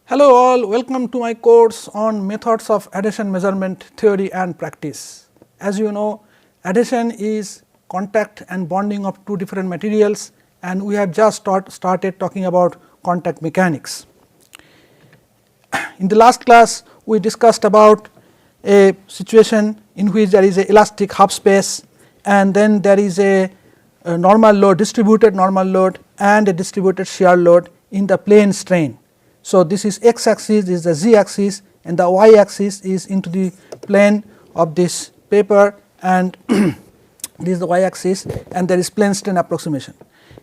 Hello all, welcome to my course on methods of adhesion measurement theory and practice. As you know, adhesion is contact and bonding of two different materials, and we have just started talking about contact mechanics. In the last class, we discussed about a situation in which there is a elastic half space and then there is a normal load, distributed normal load and a distributed shear load in the plane strain. So, this is x axis, this is the z axis, and the y axis is into the plane of this paper, and this is the y axis, and there is plane strain approximation.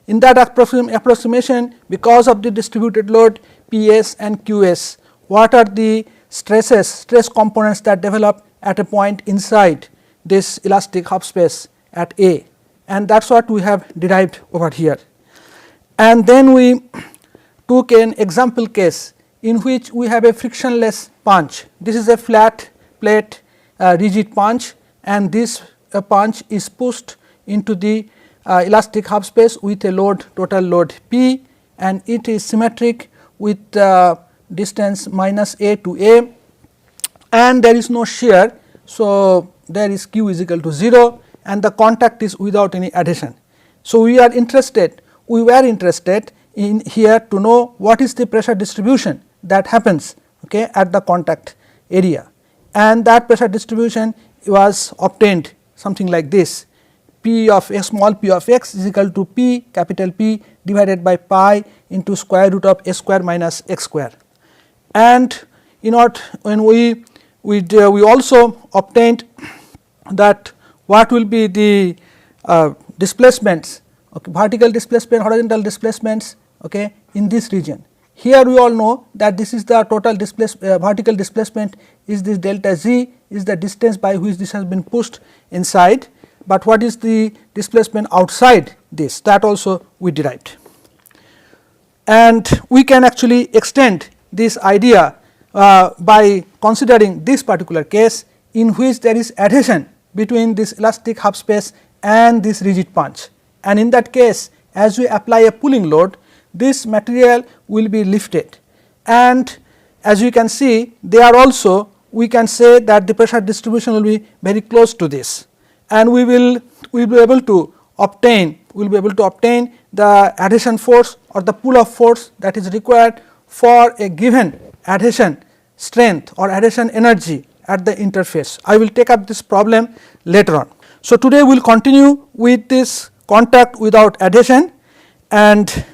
In that approximation, because of the distributed load Ps and Qs, what are the stress components that develop at a point inside this elastic half space at A, and that is what we have derived over here. And then we took an example case in which we have a frictionless punch. This is a flat plate rigid punch, and this punch is pushed into the elastic half space with a load, total load P, and it is symmetric with distance minus A to A, and there is no shear. So, there is Q is equal to 0 and the contact is without any adhesion. So, we were interested in here to know what is the pressure distribution that happens at the contact area, and that pressure distribution was obtained something like this: P of x, small p of x is equal to P, capital P, divided by pi into square root of s square minus x square. And when we also obtained that what will be the displacements, vertical displacement, horizontal displacements in this region. Here we all know that this is the total vertical displacement is this delta z, is the distance by which this has been pushed inside, but what is the displacement outside this, that also we derived. And we can actually extend this idea by considering this particular case in which there is adhesion between this elastic half space and this rigid punch, and in that case, as we apply a pulling load, this material will be lifted, and as you can see there also we can say that the pressure distribution will be very close to this, and we will be able to obtain the adhesion force or the pull off force that is required for a given adhesion strength or adhesion energy at the interface. I will take up this problem later on. So, today we will continue with this contact without adhesion, and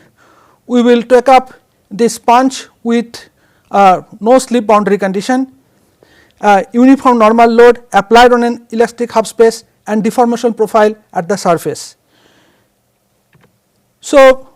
we will take up this punch with no slip boundary condition, uniform normal load applied on an elastic half space, and deformation profile at the surface. So,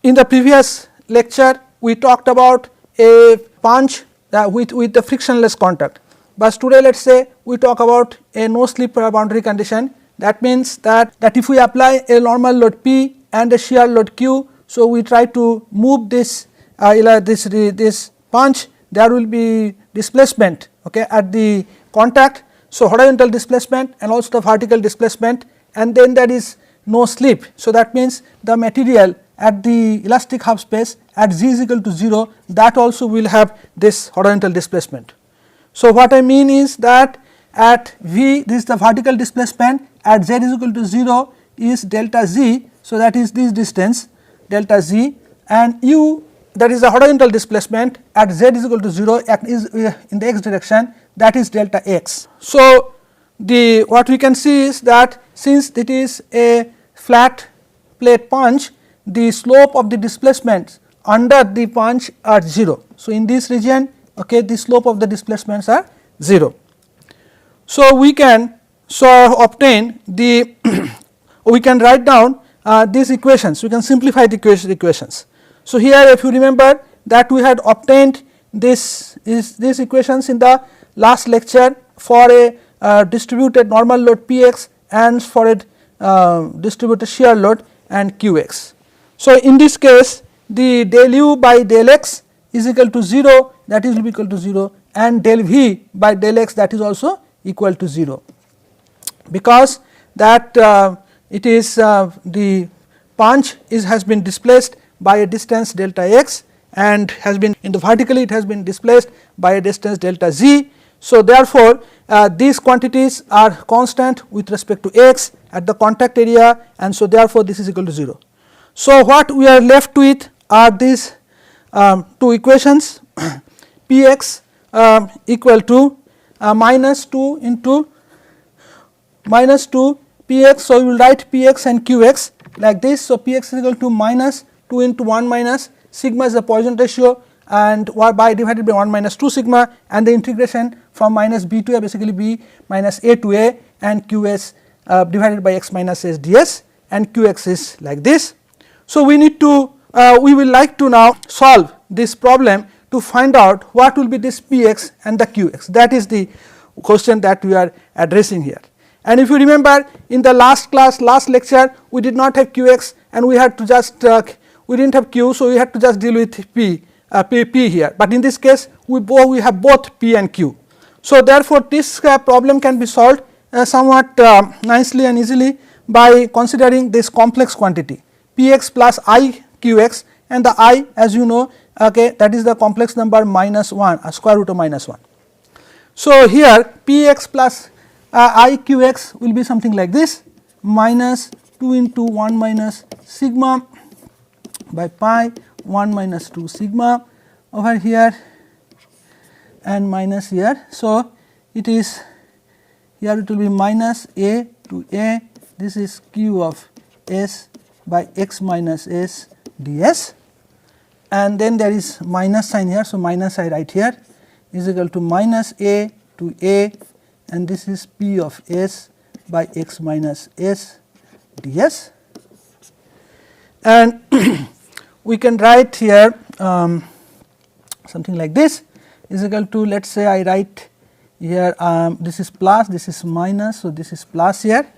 in the previous lecture we talked about a punch with the frictionless contact, but today let us say we talk about a no slip boundary condition. That means that if we apply a normal load P and a shear load Q, so we try to move this this punch, there will be displacement at the contact. So, horizontal displacement and also the vertical displacement, and then there is no slip. So, that means the material at the elastic half space at z is equal to 0, that also will have this horizontal displacement. So, what I mean is that at V, this is the vertical displacement, at z is equal to 0 is delta z. So, that is this distance delta z, and u, that is the horizontal displacement at z is equal to 0 is in the x direction, that is delta x. So, what we can see is that since it is a flat plate punch, the slope of the displacements under the punch are 0. So, in this region the slope of the displacements are 0. So, we can obtain the we can write down these equations, we can simplify the equations. So, here if you remember that we had obtained these equations in the last lecture for a distributed normal load Px and for a distributed shear load and Qx. So, in this case the del u by del x is equal to 0, that is will be equal to 0, and del v by del x, that is also equal to 0, because that it is the punch has been displaced by a distance delta x, and has been in the vertically it has been displaced by a distance delta z. So, therefore, these quantities are constant with respect to x at the contact area, and so therefore, this is equal to 0. So, what we are left with are these two equations p x equal to minus 2 into minus 2 p x. So, we will write p x and q x like this. So, p x is equal to minus 2 into 1 minus sigma is the Poisson ratio, and by divided by 1 minus 2 sigma, and the integration from minus b to a basically b minus a to a, and q s divided by x minus s ds, and q x is like this. So, we need to we will like to now solve this problem to find out what will be this p x and the q x. That is the question that we are addressing here. And if you remember, in the last class, last lecture, we did not have q x, and we had to just we did not have q. So, we had to just deal with p here, but in this case we have both p and q. So, therefore, this problem can be solved somewhat nicely and easily by considering this complex quantity p x plus I q x, and the I, as you know, okay, that is the complex number minus 1, square root of minus 1. So, here p x plus I q x will be something like this, minus 2 into 1 minus sigma by pi 1 minus 2 sigma over here and minus here. So, it is here it will be minus a to a, this is q of s by x minus s ds, and then there is minus sign here. So, minus I write here is equal to minus a to a, and this is p of s by x minus s ds, and we can write here something like this is equal to, let us say I write here this is plus, this is minus. So, this is plus here,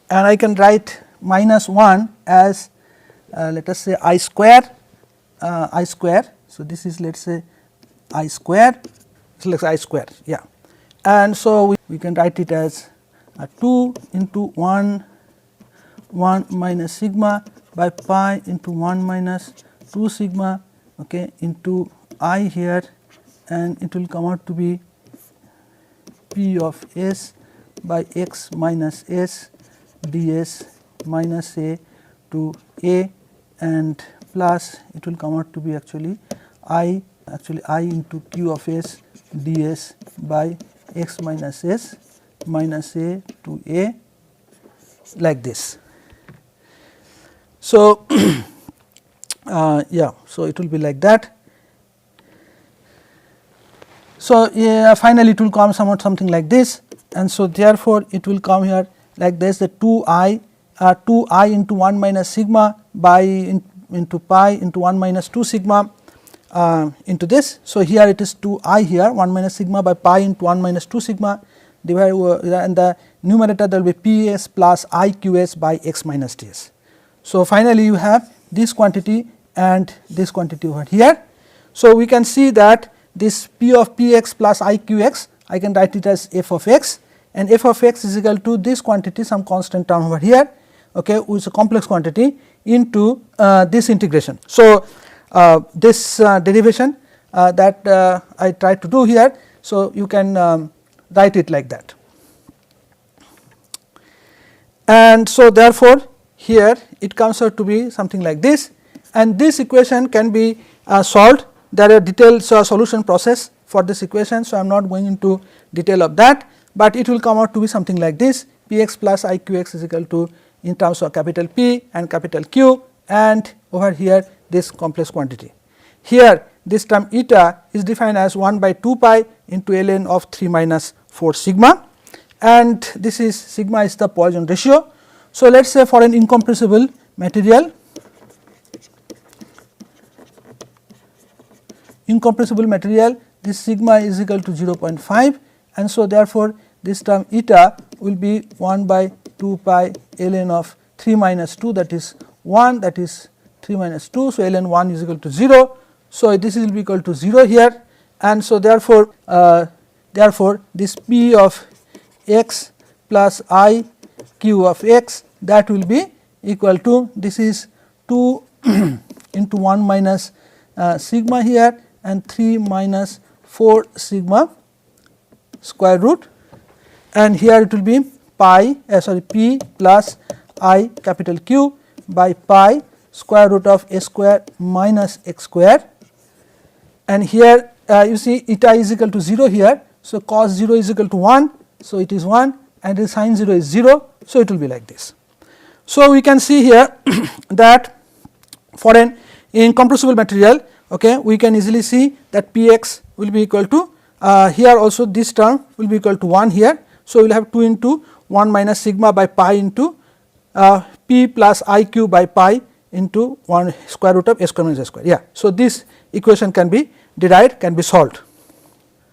and I can write minus 1 as let us say I square. So, this is let us say I square, so let us say I square, yeah, and so we can write it as 2 into 1 minus sigma by pi into 1 minus 2 sigma, okay, into I here, and it will come out to be p of s by x minus s ds minus a to a, and plus it will come out to be actually I into q of s ds by x minus s minus a to a, like this. So, yeah, so it will be like that. So, finally, it will come something like this, and so therefore, it will come here like this, the 2 I into 1 minus sigma by into pi into 1 minus 2 sigma into this. So, here it is 2 I here 1 minus sigma by pi into 1 minus 2 sigma divided, and the numerator there will be p s plus I q s by x minus ds. So, finally, you have this quantity and this quantity over here. So, we can see that this p of p x plus I q x, I can write it as f of x, and f of x is equal to this quantity, some constant term over here, okay, which is a complex quantity, into this integration. So, this derivation that I tried to do here. So, you can write it like that, and so therefore, here it comes out to be something like this, and this equation can be solved. There are detailed solution process for this equation. So, I am not going into detail of that, but it will come out to be something like this, p x plus I q x is equal to in terms of capital P and capital Q, and over here this complex quantity. Here this term eta is defined as 1 by 2 pi into ln of 3 minus 4 sigma, and this is sigma is the Poisson ratio. So, let us say for an incompressible material, this sigma is equal to 0.5, and so therefore, this term eta will be 1 by 2 pi ln of 3 minus 2, that is 1, that is 3 minus 2. So, ln 1 is equal to 0. So, this will be equal to 0 here, and so therefore, this p of x plus I q of x, that will be equal to, this is 2 into 1 minus sigma here and 3 minus 4 sigma square root, and here it will be pi p plus I capital Q by pi square root of a square minus x square, and here you see eta is equal to 0 here. So, cos 0 is equal to 1. So, it is 1 and the sin 0 is 0. So, it will be like this. So, we can see here that for an incompressible material, okay, we can easily see that Px will be equal to here also this term will be equal to 1 here. So, we will have 2 into 1 minus sigma by pi into p plus I q by pi into 1 square root of a square minus a square. Yeah. So, this equation can be derived, can be solved.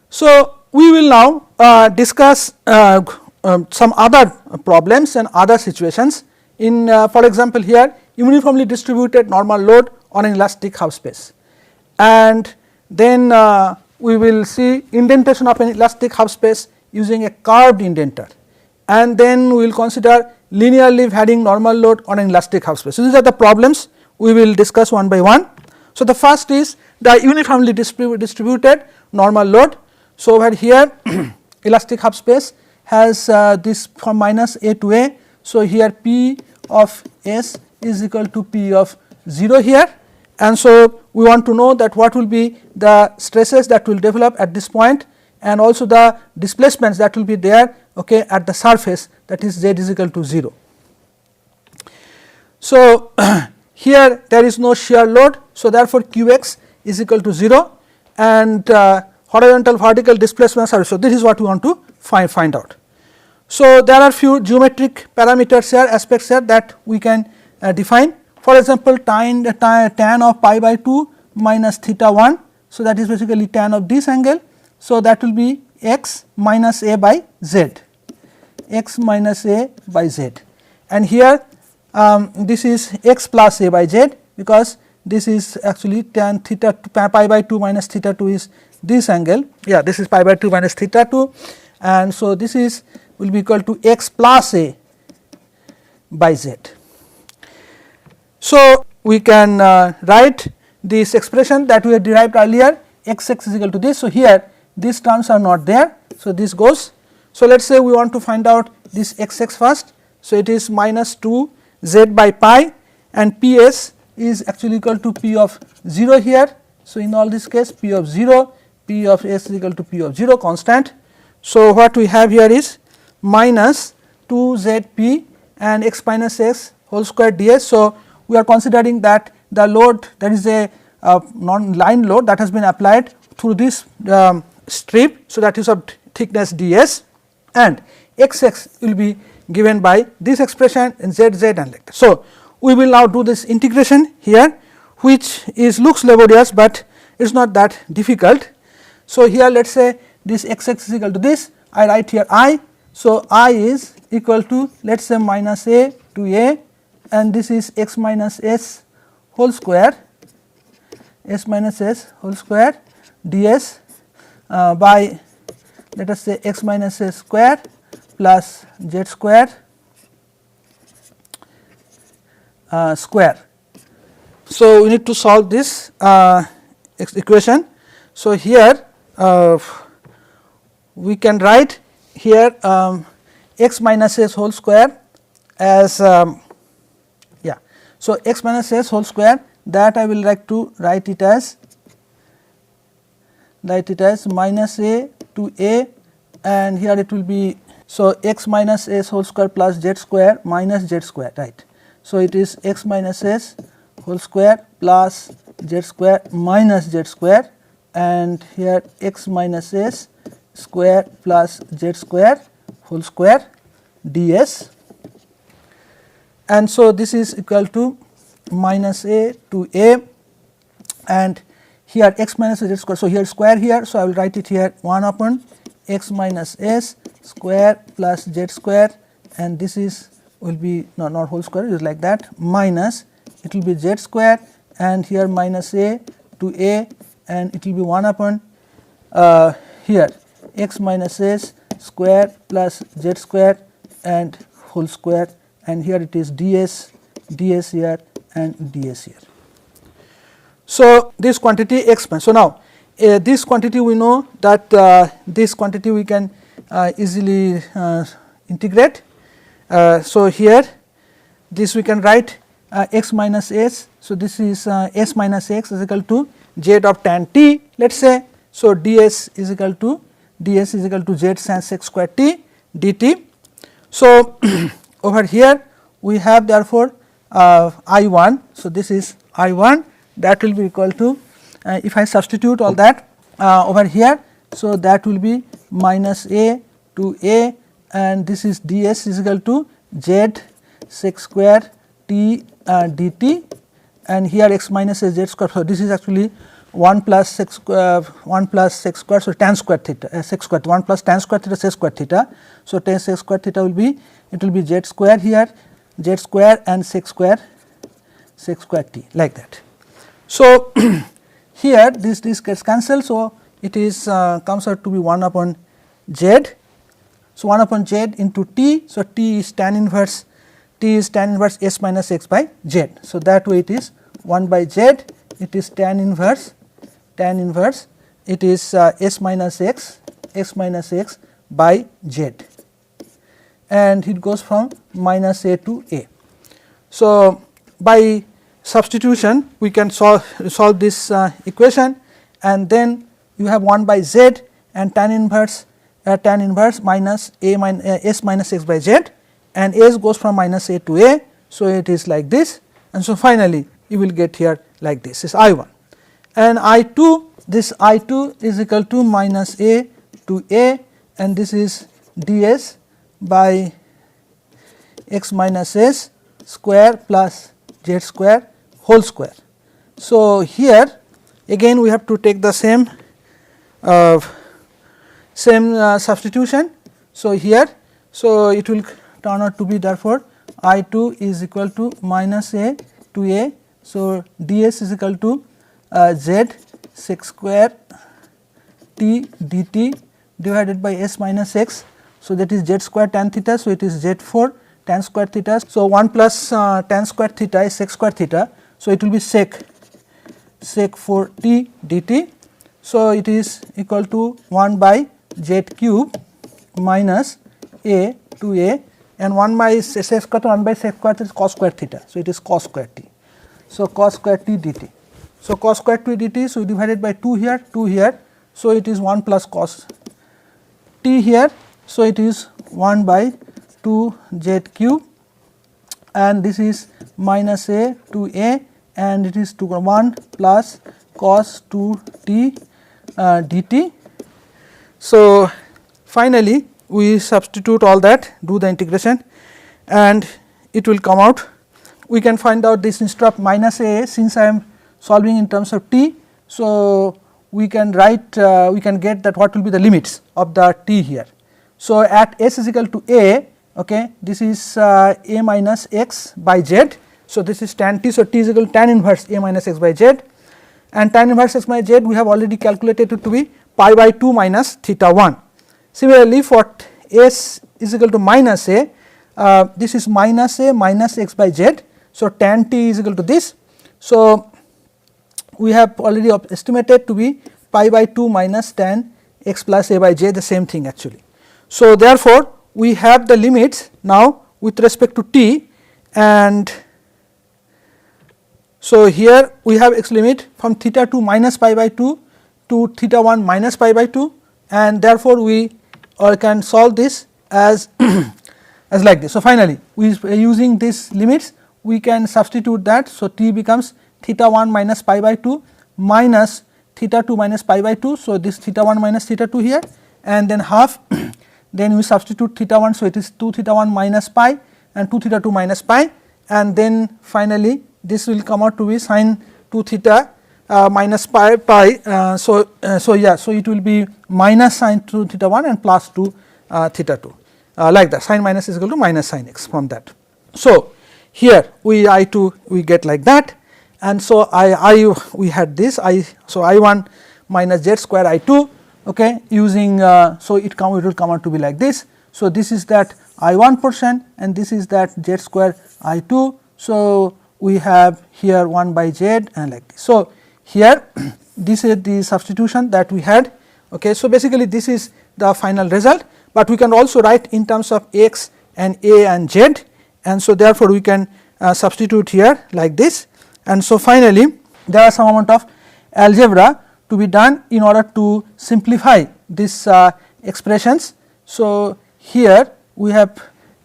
So, we will now discuss some other problems and other situations in for example, here uniformly distributed normal load on an elastic half space, and then we will see indentation of an elastic half space using a curved indenter, and then we will consider linearly varying normal load on an elastic half space. So, these are the problems we will discuss one by one. So, the first is the uniformly distributed normal load. So, over here elastic half space has this from minus a to a. So, here P of S is equal to P of 0 here, and so we want to know that what will be the stresses that will develop at this point and also the displacements that will be there, okay, at the surface, that is Z is equal to 0. So, here there is no shear load. So, therefore, Qx is equal to 0 and horizontal vertical displacements are. So, this is what we want to find out. So, there are few geometric parameters here, aspects here that we can define. For example, tan of pi by 2 minus theta 1. So, that is basically tan of this angle. So, that will be x minus a by z, x minus a by z, and here this is x plus a by z, because this is actually tan theta pi by 2 minus theta 2 is this angle. Yeah, this is pi by 2 minus theta 2, and so this is will be equal to x plus a by z. So, we can write this expression that we had derived earlier, x is equal to this. So, here these terms are not there. So, this goes. So, let us say we want to find out this x first. So, it is minus 2 z by pi, and P s is actually equal to P of 0 here. So, in all this case P of 0, P of s is equal to P of 0 constant. So, what we have here is minus 2 z p and x minus s whole square ds. So, we are considering that the load, that is a non-line load that has been applied through this strip. So, that is of thickness ds, and x will be given by this expression and z and like that. So, we will now do this integration here, which is looks laborious, but it is not that difficult. So, here let us say this x is equal to this, I write here I. So, I is equal to let us say minus a to a, and this is x minus s whole square, s minus s whole square ds by let us say x minus s square plus z square square. So, we need to solve this equation. So, here we can write here x minus s whole square as so x minus s whole square, that I will like to write it as minus a to a, and here it will be, so x minus s whole square plus z square minus z square, right. So, it is x minus s whole square plus z square minus z square, and here x minus s square plus z square whole square ds, and so this is equal to minus a to a, and here x minus z square. So, here square here. So, I will write it here 1 upon x minus s square plus z square, and this is will be not whole square, it is like that, minus it will be z square, and here minus a to a, and it will be 1 upon here x minus s square plus z square and whole square, and here it is ds here and ds here. So, this quantity x prime. So, now this quantity we know that this quantity we can easily integrate. So, here this we can write x minus s. So, this is s minus x is equal to z of tan t, let us say. So, ds is equal to z sin sec square t dt. So, over here we have therefore I 1. So, this is I 1, that will be equal to if I substitute all that over here. So, that will be minus a to a, and this is ds is equal to z sec square t dt, and here x minus a z square. So, this is actually 1 plus sec square, so tan square theta sec square 1 plus tan square theta sec square theta. So, tan sec square theta will be, it will be z square here, z square and sec square t, like that. So, here this gets cancelled. So, it is comes out to be 1 upon z. So, 1 upon z into t. So, t is tan inverse s minus x by z. So, that way it is 1 by z, it is tan inverse it is s minus x by z, and it goes from minus a to a. So, by substitution we can solve this equation, and then you have 1 by z and tan inverse minus a s minus x by z, and s goes from minus a to a. So, it is like this, and so finally you will get here like this is I 1, and I 2, this I 2 is equal to minus a to a, and this is ds by x minus s square plus z square whole square. So, here again we have to take the same substitution. So, here, so it will turn out to be therefore I 2 is equal to minus a to a. So, ds is equal to z sec square t dt divided by s minus x. So, that is z square tan theta. So, it is z 4 tan square theta. So, 1 plus tan square theta is sec square theta. So, it will be sec 4 t dt. So, it is equal to 1 by z cube minus a to a, and 1 by sec square 1 by sec square is cos square theta. So, it is cos square t. So, cos square t dt. So, cos square t dt, so divided by 2 here, so it is 1 plus cos t here. So, it is 1 by 2 z cube, and this is minus a to a, and it is 1 plus cos 2 t dt. So, finally, we substitute all that, do the integration, and it will come out. We can find out this instead of minus a, since I am solving in terms of t. So, we can write we can get that what will be the limits of the t here. So, at s is equal to a, okay, this is a minus x by z. So, this is tan t. So, t is equal to tan inverse a minus x by z, and tan inverse x by z we have already calculated it to be pi by 2 minus theta 1. Similarly, for s is equal to minus a, this is minus a minus x by z. So, tan t is equal to this. So, we have already estimated to be pi by 2 minus tan x plus a by j, the same thing actually. So, therefore, we have the limits now with respect to t, and so here we have x limit from theta 2 minus pi by 2 to theta 1 minus pi by 2, and therefore, we can solve this as as like this. So, finally, we using these limits we can substitute that. So, t becomes theta 1 minus pi by 2 minus theta 2 minus pi by 2. So, this theta 1 minus theta 2 here, and then half then we substitute theta 1. So, it is 2 theta 1 minus pi and 2 theta 2 minus pi, and then finally, this will come out to be sin 2 theta minus pi. So, it will be minus sin 2 theta 1 and plus 2 theta 2 like that, sin minus is equal to minus sin x from that. So, here we I 2 we get like that, and so I we had this so I 1 minus z square I 2, okay, using so it will come out to be like this. So, this is that I 1 portion and this is that z square I 2. So, we have here 1 by z and like this. So, here this is the substitution that we had. Okay. So, basically this is the final result, but we can also write in terms of x and a and z, and so therefore, we can substitute here like this. And so, finally, there are some amount of algebra to be done in order to simplify this expressions. So, here we have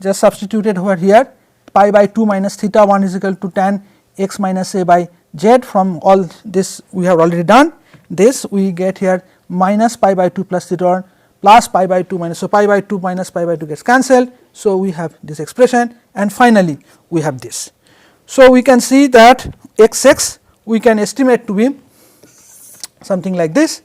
just substituted over here pi by 2 minus theta 1 is equal to tan x minus a by z. From all this we have already done this, we get here minus pi by 2 plus theta 1 plus pi by 2 minus. So, pi by 2 minus pi by 2 gets cancelled. So, we have this expression, and finally, we have this. So, we can see that x x we can estimate to be something like this,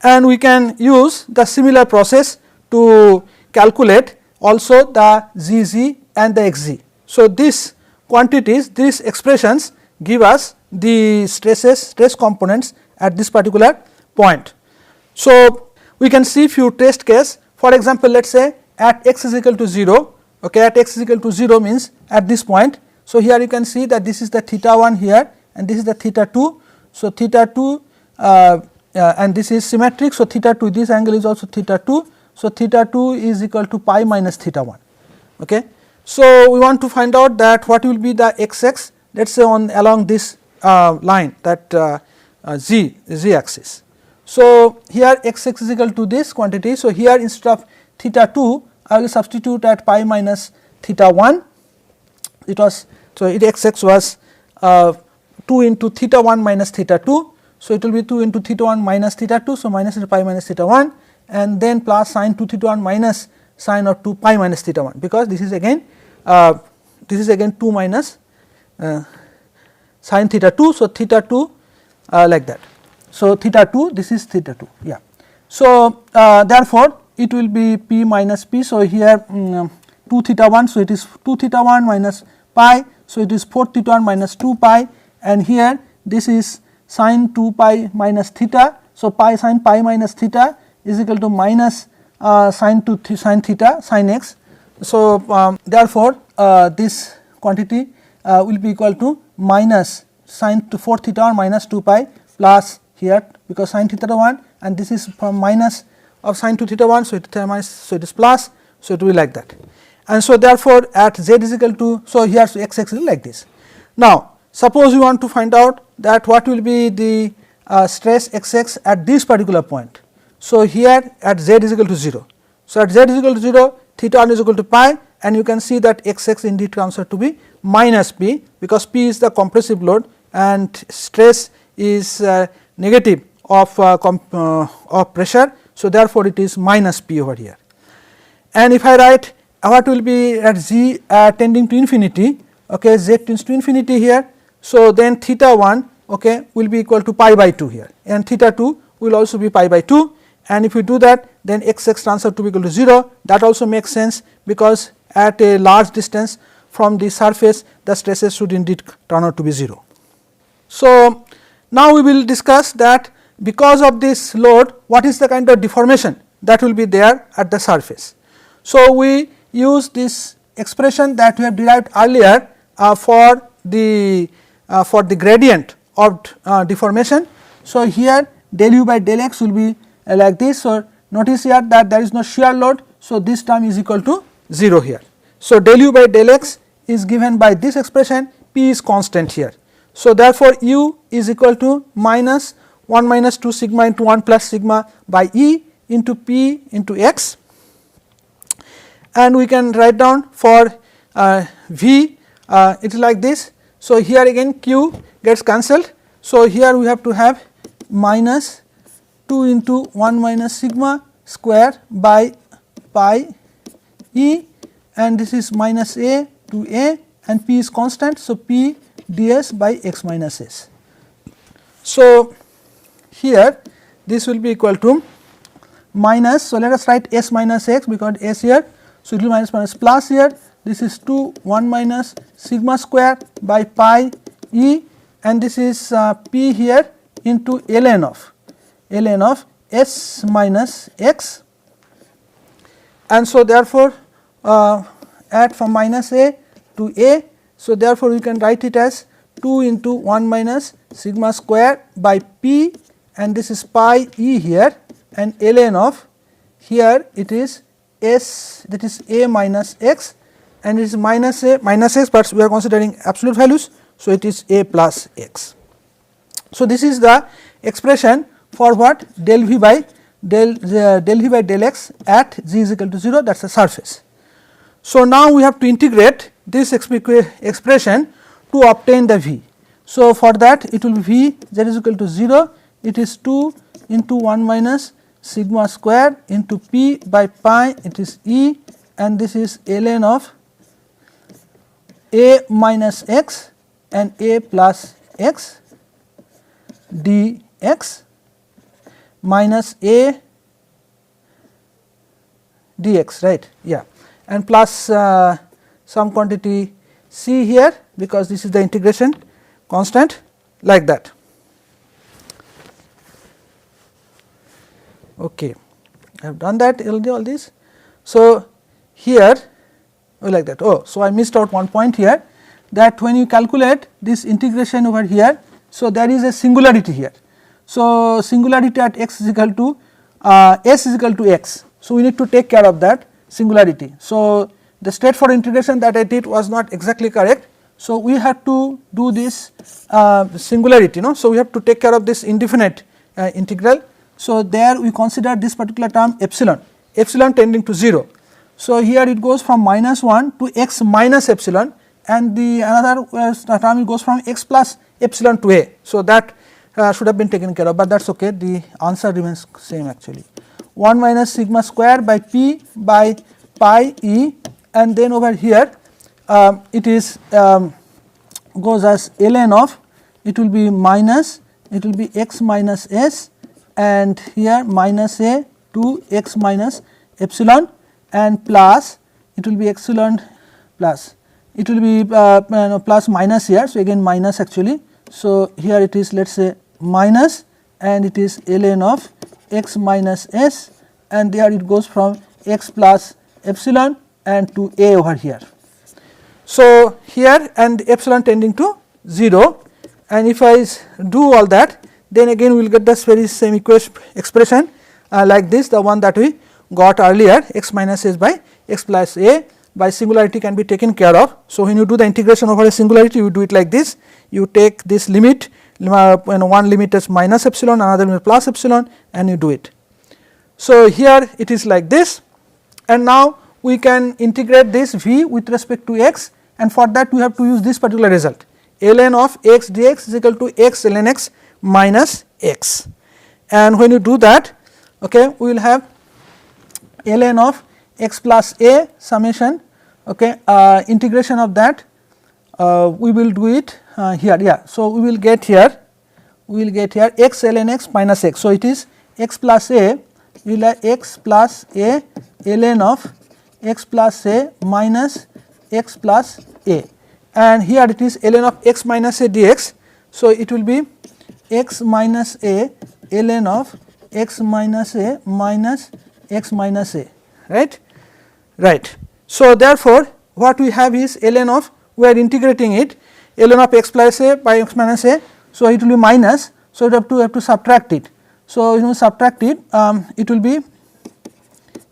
and we can use the similar process to calculate also the z z and the x z. So, these quantities, these expressions give us the stress components at this particular point. So, we can see few test case. For example, let us say at x is equal to 0, okay, at x is equal to 0 means at this point. So, here you can see that this is the theta 1 here and this is the theta 2. So, theta 2 and this is symmetric. So, theta 2, this angle is also theta 2. So, theta 2 is equal to pi minus theta 1. Okay. So, we want to find out that what will be the x x, let us say on along this line, that z axis. So, here x x is equal to this quantity. So, here instead of theta 2 I will substitute at pi minus theta 1. It was, so x x was 2 into theta 1 minus theta 2. So, it will be 2 into theta 1 minus theta 2. So, minus pi minus theta 1, and then plus sine 2 theta 1 minus sine of 2 pi minus theta 1, because this is again 2 minus sine theta 2. So, theta 2 like that. So, theta 2, this is theta 2, yeah. So, therefore, it will be p minus p. So, here 2 theta 1, so it is 2 theta 1 minus pi. So, it is 4 theta 1 minus 2 pi, and here this is sine 2 pi minus theta. So, pi sine pi minus theta is equal to minus sine theta sine x. So, therefore, this quantity will be equal to minus sine 4 theta 1 minus 2 pi plus here, because sine theta 1 and this is from minus of sine 2 theta 1. So, it minus, so it is plus. So, it will be like that, and so therefore, at z is equal to, so here so x x is like this. Now, suppose you want to find out that what will be the stress x x at this particular point. So, here at z is equal to 0. So, at z is equal to 0, theta 1 is equal to pi, and you can see that x x indeed comes out to be minus p, because p is the compressive load and stress is negative of pressure. So, therefore, it is minus p over here. And if I write what will be at z tending to infinity, okay, z tends to infinity here. So, then theta 1, okay, will be equal to pi by 2 here, and theta 2 will also be pi by 2, and if we do that, then x x turns out to be equal to 0. That also makes sense, because at a large distance from the surface the stresses should indeed turn out to be 0. So, now we will discuss that because of this load, what is the kind of deformation that will be there at the surface. So, we use this expression that we have derived earlier for the gradient of deformation. So, here del u by del x will be like this. So, notice here that there is no shear load. So, this term is equal to 0 here. So, del u by del x is given by this expression, p is constant here. So, therefore, u is equal to minus 1 minus 2 sigma into 1 plus sigma by E into p into x, and we can write down for v it is like this. So, here again q gets cancelled. So, here we have to have minus 2 into 1 minus sigma square by pi E, and this is minus a to a, and p is constant. So, p ds by x minus s. So, here this will be equal to minus, so let us write s minus x, because s here. So, it will be minus plus here, this is 2 1 minus sigma square by pi E, and this is p here into ln of s minus x, and so therefore, add from minus a to a. So, therefore, we can write it as 2 into 1 minus sigma square by p, and this is pi e here, and ln of here it is s, that is a minus x, and it is minus a minus x, but we are considering absolute values. So, it is a plus x. So, this is the expression for what del v by del x at g is equal to 0, that is the surface. So, now we have to integrate this expression to obtain the v. So, for that it will be v z is equal to 0, it is 2 into 1 minus sigma square into p by pi, it is e, and this is ln of a minus x and a plus x dx minus a dx, right, yeah, and plus some quantity c here, because this is the integration constant, like that. Okay, I have done that all this. So, here like that. Oh, so I missed out one point here, that when you calculate this integration over here, so there is a singularity here. So, singularity at x is equal to s is equal to x. So, we need to take care of that singularity. So, the straightforward integration that I did was not exactly correct. So, we have to do this singularity, no. So, we have to take care of this indefinite integral. So, there we consider this particular term epsilon, epsilon tending to 0. So, here it goes from minus 1 to x minus epsilon, and the another term it goes from x plus epsilon to a. So, that should have been taken care of, but that is okay, the answer remains same actually. 1 minus sigma square by p by pi e, and then over here it is goes as ln of, it will be minus, it will be x minus s, and here minus a to x minus epsilon, and plus it will be epsilon plus, it will be plus minus here. So, again minus actually. So, here it is, let us say minus, and it is ln of x minus s, and there it goes from x plus epsilon and to a over here. So, here and epsilon tending to 0, and if I do all that, then again we will get this very same expression like this, the one that we got earlier, x minus s by x plus a, by singularity can be taken care of. So, when you do the integration over a singularity, you do it like this, you take this limit, one limit is minus epsilon, another limit plus epsilon, and you do it. So, here it is like this, and now we can integrate this v with respect to x, and for that we have to use this particular result, ln of x dx is equal to x ln x minus x, and when you do that, okay, we will have ln of x plus a summation, okay, integration of that we will do it here, yeah. So, we will get here x ln x minus x. So, it is x plus a, we will have x plus a ln of x plus a minus x plus a, and here it is ln of x minus a dx. So, it will be x minus a ln of x minus a minus x minus a, right, right. So, therefore, what we have is ln of, we are integrating it, ln of x plus a by x minus a. So, it will be minus. So, you have to subtract it. So, you subtract it, it will be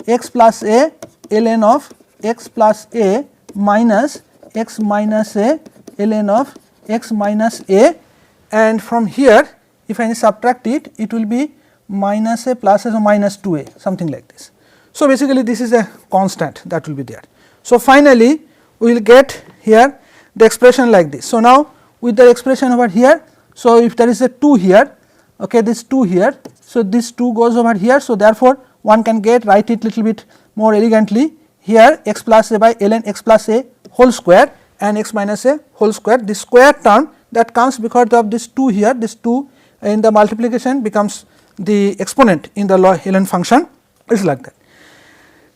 x plus a ln of x plus a minus x minus a ln of x minus a, and from here if I subtract it, it will be minus a plus a, so minus 2a, something like this. So, basically this is a constant that will be there. So, finally, we will get here the expression like this. So, now with the expression over here, so if there is a 2 here, okay, this 2 here, so this 2 goes over here. So, therefore, one can write it little bit more elegantly here, x plus a by ln x plus a whole square and x minus a whole square, this square term that comes because of this 2 here, this 2 in the multiplication becomes the exponent in the ln function, is like that.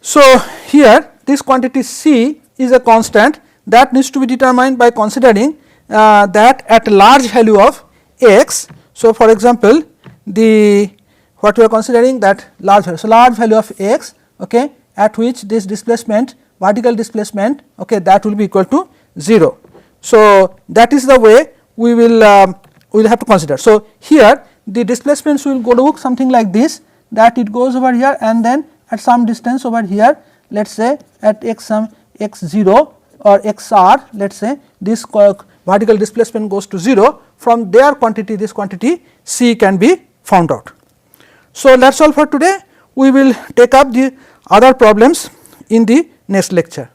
So, here this quantity c is a constant that needs to be determined by considering that at a large value of x. So, for example, the what we are considering that large value. So, large value of x, okay, at which this displacement, vertical displacement, okay, that will be equal to 0. So, that is the way we will have to consider. So, here the displacements will go to look something like this, that it goes over here and then at some distance over here, let us say at x some x 0 or x r, let us say this vertical displacement goes to 0, from their quantity, this quantity c can be found out. So, that is all for today. We will take up the other problems in the next lecture.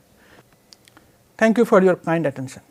Thank you for your kind attention.